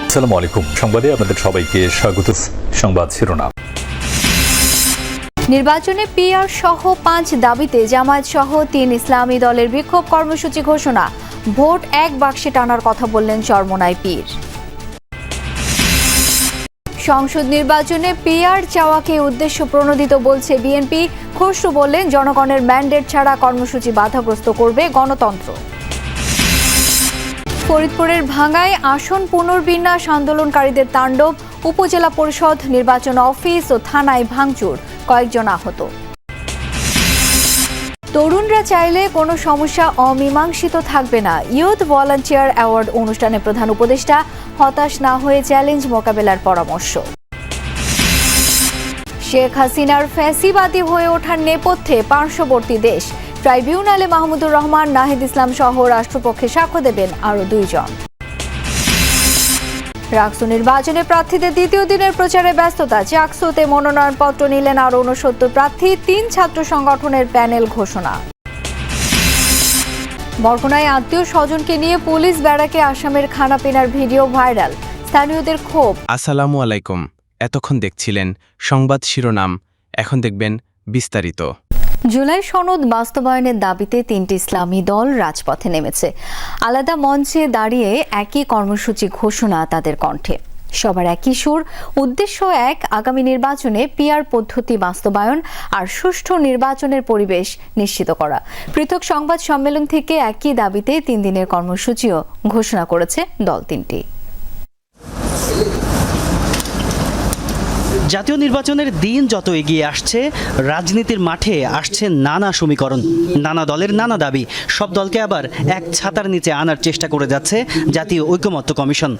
আসসালামু আলাইকুম। সংবাদে আপনাদের সবাইকে স্বাগত। সংবাদ শিরোনাম। নির্বাচনে পিআর সহ 5 দাবিতে জামায়াত সহ 3 ইসলামী দলের বিক্ষোভ কর্মসূচি ঘোষণা। ভোট এক বাক্সে টানার কথা বললেন চরমোনাই পীর। সংসদ নির্বাচনে পিআর চাওয়াকে উদ্দেশ্য প্রণোদিত বলছে বিএনপি। খসরু বললেন, জনগণের ম্যান্ডেট ছাড়া কর্মসূচি বাধাগ্রস্ত করবে গণতন্ত্র। ফরিদপুরের ভাঙ্গায় আসন পুনর্বিন্যাস আন্দোলনকারীদের তাণ্ডব। উপজেলা পরিষদ নির্বাচন অফিস ও থানায় ভাঙচুর, কয়েকজন আহত। তরুণরা চাইলে কোনো সমস্যা অমীমাংসিত থাকবে না। ইউথ ভলান্টিয়ার অ্যাওয়ার্ড অনুষ্ঠানে প্রধান উপদেষ্টা হতাশ না হয়ে চ্যালেঞ্জ মোকাবেলার পরামর্শ। শেখ হাসিনার ফ্যাসিবাদী হয়ে ওঠার নেপথ্যে পার্শ্ববর্তী দেশ। ট্রাইব্যুনালে মাহমুদুর রহমান, নাহিদ ইসলাম সহ রাষ্ট্রপক্ষে সাক্ষ্য দেবেন আরও 2 জন। ডাকসু নির্বাচনে প্রার্থীদের দ্বিতীয় দিনের প্রচারে ব্যস্ততা। চাকসুতে মনোনয়নপত্র নিলেন আরও 69 প্রার্থী। 3 ছাত্র সংগঠনের প্যানেল ঘোষণা। বরগুনায় আত্মীয় স্বজনকে নিয়ে পুলিশ ব্যারাকে আসামের খানাপিনার ভিডিও ভাইরাল। স্থানীয়দের ক্ষোভ। আসসালামু আলাইকুম। এতক্ষণ দেখছিলেন সংবাদ শিরোনাম, এখন দেখবেন বিস্তারিত। জুলাই সনদ বাস্তবায়নের দাবিতে 3টি ইসলামী দল রাজপথে নেমেছে। আলাদা মঞ্চে দাঁড়িয়ে একই কর্মসূচি ঘোষণা তাদের কণ্ঠে। সবার একই সুর, উদ্দেশ্য এক, আগামী নির্বাচনে পিআর পদ্ধতি বাস্তবায়ন আর সুষ্ঠু নির্বাচনের পরিবেশ নিশ্চিত করা। পৃথক সংবাদ সম্মেলন থেকে একই দাবিতে 3 দিনের কর্মসূচিও ঘোষণা করেছে দল 3টি। জাতীয় নির্বাচনের দিন যত এগিয়ে আসছে, রাজনীতির মাঠে আসছে নানা সমীকরণ, নানা দলের নানা দাবি। সব দলকে আবার এক ছাতার নিচে আনার চেষ্টা করে যাচ্ছে জাতীয় ঐকমত্য কমিশন।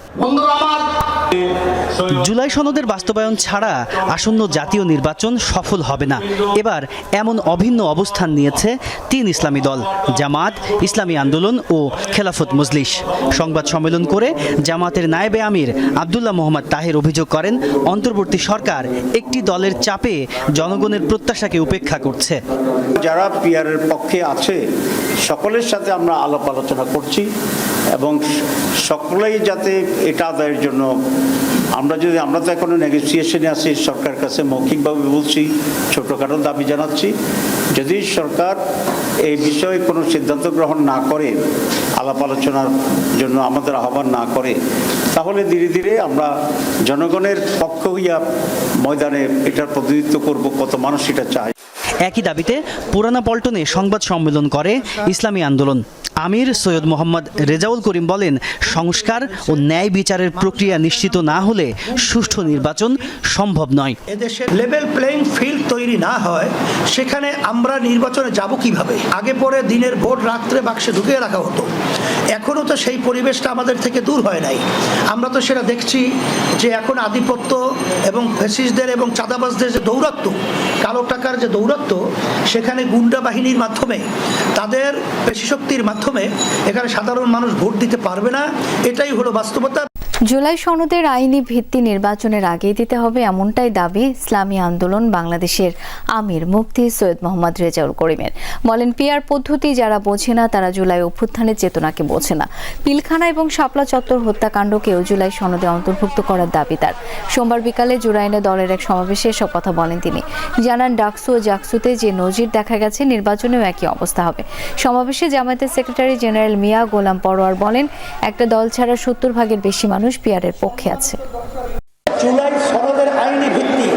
জুলাই সনদের বাস্তবায়ন ছাড়া আসন্ন জাতীয় নির্বাচন সফল হবে না। এবার এমন অভিন্ন অবস্থান নিয়েছে 3 ইসলামী দল, জামাত, ইসলামী আন্দোলন ও খেলাফত মজলিস। সংবাদ সম্মেলন করে জামাতের নায়েবে আমির আব্দুল্লাহ মোহাম্মদ তাহের অভিযোগ করেন, অন্তর্বর্তী সরকার একটি দলের চাপে জনগণের প্রত্যাশাকে উপেক্ষা করছে। যারা পিআরের পক্ষে আছে সকলের সাথে আমরা আলাপ আলোচনা করছি এবং সকলেই যাতে এটা আদায়ের জন্য আমরা তো এখনো নেগোসিয়েশনে আছি, সরকারের কাছে মৌখিকভাবে বলছি, ছোটখাটো দাবি জানাচ্ছি। যদি সরকার এই বিষয়ে কোনো সিদ্ধান্ত গ্রহণ না করে, আলাপ আলোচনার জন্য আমাদের আহ্বান না করে, তাহলে ধীরে ধীরে আমরা জনগণের পক্ষ হইয়া ময়দানে এটার প্রতিনিধিত্ব করব, কত মানুষ এটা চায়। একই দাবিতে পুরানা পল্টনে সংবাদ সম্মেলন করে ইসলামী আন্দোলন। আমির সৈয়দ মোহাম্মদ রেজাউল করিম বলেন, সংস্কার ও ন্যায় বিচারের প্রক্রিয়া নিশ্চিত না হলে সুষ্ঠু নির্বাচন সম্ভব নয়। এদেশে লেভেল প্লেইং ফিল্ড তৈরি না হয়, সেখানে আমরা নির্বাচনে যাব কিভাবে? আগে পরে দিনের ভোট রাত্রে বাক্সে ঢুকিয়ে রাখা হতো। এখনও তো সেই পরিবেশটা আমাদের থেকে দূর হয় নাই। আমরা তো সেটা দেখছি যে এখন আধিপত্য এবং ফ্যাসিস্টদের এবং চাঁদাবাজদের যে দৌরাত্ম্য, কালো টাকার যে দৌরাত্ম্য, সেখানে গুন্ডা বাহিনীর মাধ্যমে, তাদের পেশিশক্তির মাধ্যমে এখানে সাধারণ মানুষ ভোট দিতে পারবে না। এটাই হলো বাস্তবতা। জুলাই সনদের আইনি ভিত্তি নির্বাচনের আগেই দিতে হবে, এমনটাই দাবি ইসলামী আন্দোলন বাংলাদেশের আমির মুফতি সৈয়দ মোহাম্মদ রেজাউল করিমের। বলেন, পিআর পদ্ধতি যারা বোঝে না তারা জুলাই অভ্যুত্থানের চেতনাকে বোঝে না। পিলখানা এবং শাপলা চত্বর হত্যাকাণ্ডকেও জুলাই সনদে অন্তর্ভুক্ত করার দাবি তার। সোমবার বিকালে জুরাইনে দলের এক সমাবেশে এসব কথা বলেন তিনি। জানান, ডাকসু ও জাকসুতে যে নজির দেখা গেছে, নির্বাচনেও একই অবস্থা হবে। সমাবেশে জামায়াতের সেক্রেটারি জেনারেল মিয়া গোলাম পরোয়ার বলেন, একটা দল ছাড়া 70 ভাগের বেশি মানুষ পিআরের পক্ষে আছে। জুলাই সনদের আইনি ভিত্তি,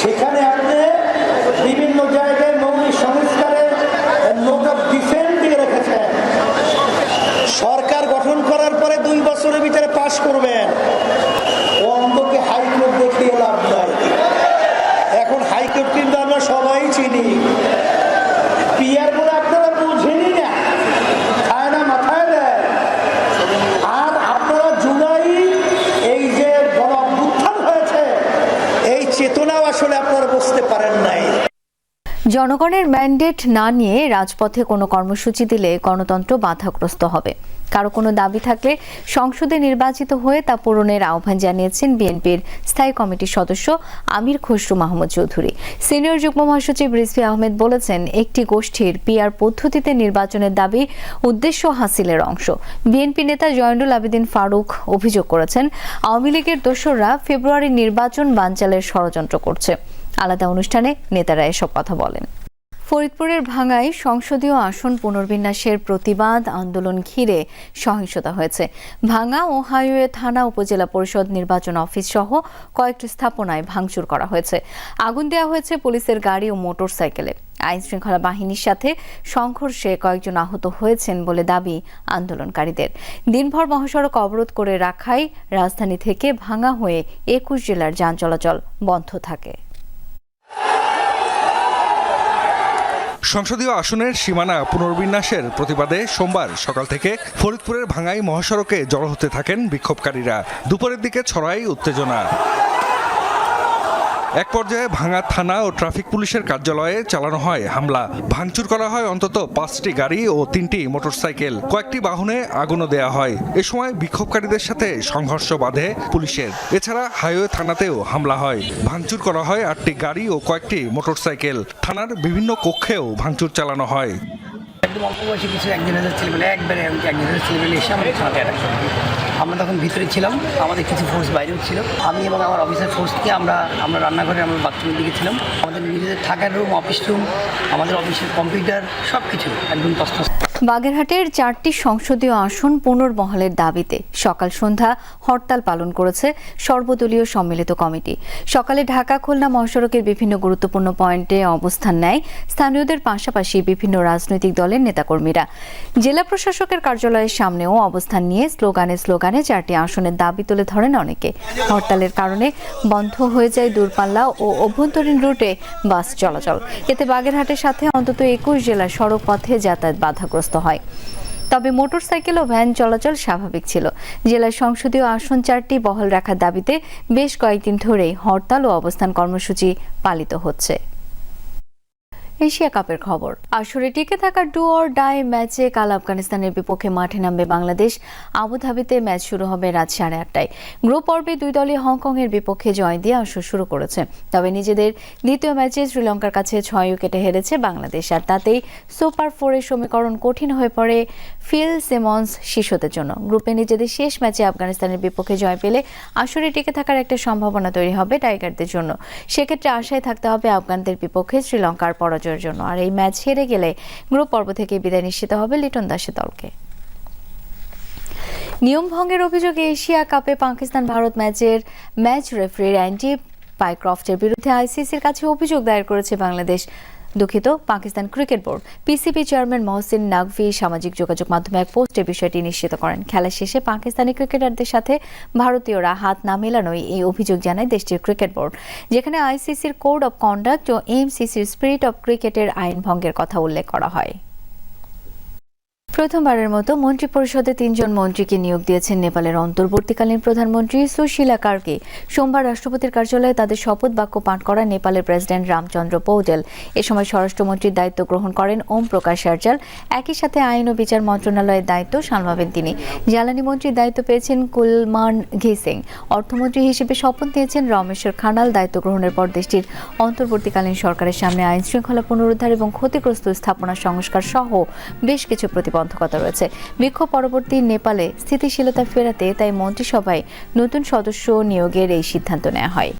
সেখানে আপনি বিভিন্ন জায়গায় মৌলিক সংস্কারের নোট অফ ডিফেন্স দিয়ে রেখেছেন। সরকার গঠন করার পরে 2 বছরের ভিতরে পাশ করবেন। অন্ধকে হাইকোর্ট দেখিয়ে লাভ নাই। এখন হাইকোর্ট কিন্তু আমরা সবাই চিনি। পিআর বলে আপনারা বুঝেনি না, খায় না, মাথায় দেয়। আর আপনারা জুলাই এই যে গণ অভ্যুত্থান হয়েছে, এই চেতনাও আসলে আপনারা বুঝতে পারেন নাই। জনগণের ম্যান্ডেট না নিয়ে রাজপথে কোনো কর্মসূচি দিলে গণতন্ত্র বাধাগ্রস্ত হবে। কারো কোনো দাবি থাকলে সংসদে নির্বাচিত হয়ে তা পূরণের আহ্বান জানিয়েছেন বিএনপির স্থায়ী কমিটির সদস্য আমির খসরু মাহমুদ চৌধুরী। সিনিয়র যুগ্ম মহাসচিব রিজভী আহমেদ বলেছেন, একটি গোষ্ঠীর পিআর পদ্ধতিতে নির্বাচনের দাবি উদ্দেশ্য হাসিলের অংশ। বিএনপি নেতা জয়নুল আবেদিন ফারুক অভিযোগ করেছেন, আওয়ামী লীগের দোসররা ফেব্রুয়ারির নির্বাচন বানচালের ষড়যন্ত্র করছে। আলাদা অনুষ্ঠানে নেতারা এসব কথা বলেন। ফরিদপুরের ভাঙ্গায় সংসদীয় আসন পুনর্বিন্যাসের প্রতিবাদ আন্দোলন ঘিরে সহিংসতা হয়েছে। ভাঙ্গা ও হাইওয়ে থানা উপজেলা পরিষদ নির্বাচন অফিস সহ কয়েকটি স্থাপনায় ভাঙচুর করা হয়েছে। আগুন দেওয়া হয়েছে পুলিশের গাড়ি ও মোটরসাইকেলে। আইন শৃঙ্খলা বাহিনীর সাথে সংঘর্ষে কয়েকজন আহত হয়েছেন বলে দাবি আন্দোলনকারীদের। দিনভর মহাসড়ক অবরোধ করে রাখায় রাজধানী থেকে ভাঙ্গা হয়ে 21 জেলার যান চলাচল বন্ধ থাকে। সংসদীয় আসনের সীমানা পুনর্বিন্যাসের প্রতিবাদে সোমবার সকাল থেকে ফরিদপুরের ভাঙ্গাই মহাসড়কে জড়ো হতে থাকেন বিক্ষোভকারীরা। দুপুরের দিকে ছড়ায় উত্তেজনা। এক পর্যায়ে ভাঙ্গা থানা ও ট্রাফিক পুলিশের কার্যালয়ে চালানো হয় হামলা। ভাঙচুর করা হয় অন্তত 5টি গাড়ি ও 3টি মোটরসাইকেল। কয়েকটি বাহনে আগুনও দেয়া হয়। এ সময় বিক্ষোভকারীদের সাথে সংঘর্ষ বাধে পুলিশের। এছাড়া হাইওয়ে থানাতেও হামলা হয়। ভাঙচুর করা হয় 8টি গাড়ি ও কয়েকটি মোটরসাইকেল। থানার বিভিন্ন কক্ষেও ভাঙচুর চালানো হয়। একদম অল্প বয়সী কিছু একজনের ছেলেমেলে একবারে একজনের ছেলেমেলে এসে আমাদের থানাতে অ্যাটাক করে। আমরা তখন ভিতরে ছিলাম, আমাদের কিছু ফোর্স বাইরেও ছিল। আমি এবং আমার অফিসার ফোর্স থেকে আমরা রান্নাঘরে আমরা বাথরুমের দিকে ছিলাম। আমাদের নিজেদের থাকার রুম, অফিস রুম, আমাদের অফিসের কম্পিউটার সব কিছু একদম তছনছ। বাগেরহাটের 4টি সংসদীয় আসন পুনর্বহালের দাবিতে সকাল সন্ধ্যা হরতাল পালন করেছে সর্বদলীয় সম্মিলিত কমিটি। সকালে ঢাকা খুলনা মহাসড়কের বিভিন্ন গুরুত্বপূর্ণ পয়েন্টে অবস্থান নেয় স্থানীয়দের পাশাপাশি বিভিন্ন রাজনৈতিক দলের নেতাকর্মীরা। জেলা প্রশাসকের কার্যালয়ের সামনেও অবস্থান নিয়ে স্লোগানে 4টি আসনের দাবি তুলে ধরেন অনেকে। হরতালের কারণে বন্ধ হয়ে যায় দূরপাল্লা ও অভ্যন্তরীণ রুটে বাস চলাচল। এতে বাগেরহাটের সাথে অন্তত 21 জেলার সড়ক পথে যাতায়াত বাধাগ্রস্ত হয়। তবে মোটরসাইকেল ও ভ্যান চলাচল স্বাভাবিক ছিল। জেলার সংসদীয় আসন 4টি বহাল রাখার দাবিতে বেশ কয়েকদিন ধরেই হরতাল ও অবস্থান কর্মসূচি পালিত হচ্ছে। এশিয়া কাপের খবর। আসরে টিকে থাকার ডু অর ডাই ম্যাচে কাল আফগানিস্তানের বিপক্ষে মাঠে নামবে বাংলাদেশ। আবুধাবিতে ম্যাচ শুরু হবে রাত 8:30টায়। গ্রুপ পর্বে 2 দলই হংকংয়ের বিপক্ষে জয় দিয়ে আসর শুরু করেছে। তবে নিজেদের দ্বিতীয় ম্যাচে শ্রীলঙ্কার কাছে 6 উইকেটে হেরেছে বাংলাদেশ। আর তাতেই সুপার 4-এর সমীকরণ কঠিন হয়ে পড়ে ফিল সিমন্স শিশুদের জন্য। গ্রুপে নিজেদের শেষ ম্যাচে আফগানিস্তানের বিপক্ষে জয় পেলে আসরে টিকে থাকার একটা সম্ভাবনা তৈরি হবে টাইগারদের জন্য। সেক্ষেত্রে আশায় থাকতে হবে আফগানদের বিপক্ষে শ্রীলঙ্কার পরাজয় জন্য। আর এই ম্যাচ হেরে গেলে গ্রুপ পর্ব থেকে বিদায় নিশ্চিত হবে লিটন দাসের দলকে। নিয়ম ভঙ্গের অভিযোগে এশিয়া কাপে পাকিস্তান ভারত ম্যাচের ম্যাচ রেফারি অ্যান্ডি পাইক্রফটের বিরুদ্ধে আইসিসির কাছে অভিযোগ দায়ের করেছে Bangladesh. Pakistan cricket board. PCB chairman Mohsin Naqvi সামাজিক যোগাযোগ মাধ্যমে এক পোস্টে বিষয়টি নিশ্চিত করেন। খেলা শেষে পাকিস্তানি ক্রিকেটারদের সাথে ভারতীয়রা হাত না মেলানোই এই অভিযোগ জানায় দেশটির ক্রিকেট বোর্ড, যেখানে আইসিসির কোড অব কন্ডাক্ট ও এমসিসির স্পিরিট অব ক্রিকেটের আইন ভঙ্গের কথা উল্লেখ করা হয়। প্রথমবারের মতো মন্ত্রিপরিষদে 3 জন মন্ত্রীকে নিয়োগ দিয়েছেন নেপালের অন্তর্বর্তীকালীন প্রধানমন্ত্রী সুশীলা কার্কি। সোমবার রাষ্ট্রপতির কার্যালয়ে তাদের শপথ বাক্য পাঠ করা নেপালের প্রেসিডেন্ট রামচন্দ্র পৌডেল। এ সময় স্বরাষ্ট্রমন্ত্রীর দায়িত্ব গ্রহণ করেন ওম প্রকাশ শারজাল। একই সাথে আইন ও বিচার মন্ত্রণালয়ের দায়িত্ব সামলাবেন তিনি। জ্বালানি মন্ত্রীর দায়িত্ব পেয়েছেন কুলমান ঘিসিং। অর্থমন্ত্রী হিসেবে শপথ নিয়েছেন রমেশ্বর খানাল। দায়িত্ব গ্রহণের পর দেশটির অন্তর্বর্তীকালীন সরকারের সামনে আইন শৃঙ্খলা পুনরুদ্ধার এবং ক্ষতিগ্রস্ত স্থাপনা সংস্কার সহ বেশ কিছু প্রতিবন্ধকতা রয়েছে। বিক্ষোভ পরবর্তী নেপালে স্থিতিশীলতা ফেরাতে তাই মন্ত্রিসভায় নতুন সদস্য নিয়োগের এই সিদ্ধান্ত নেওয়া হয়।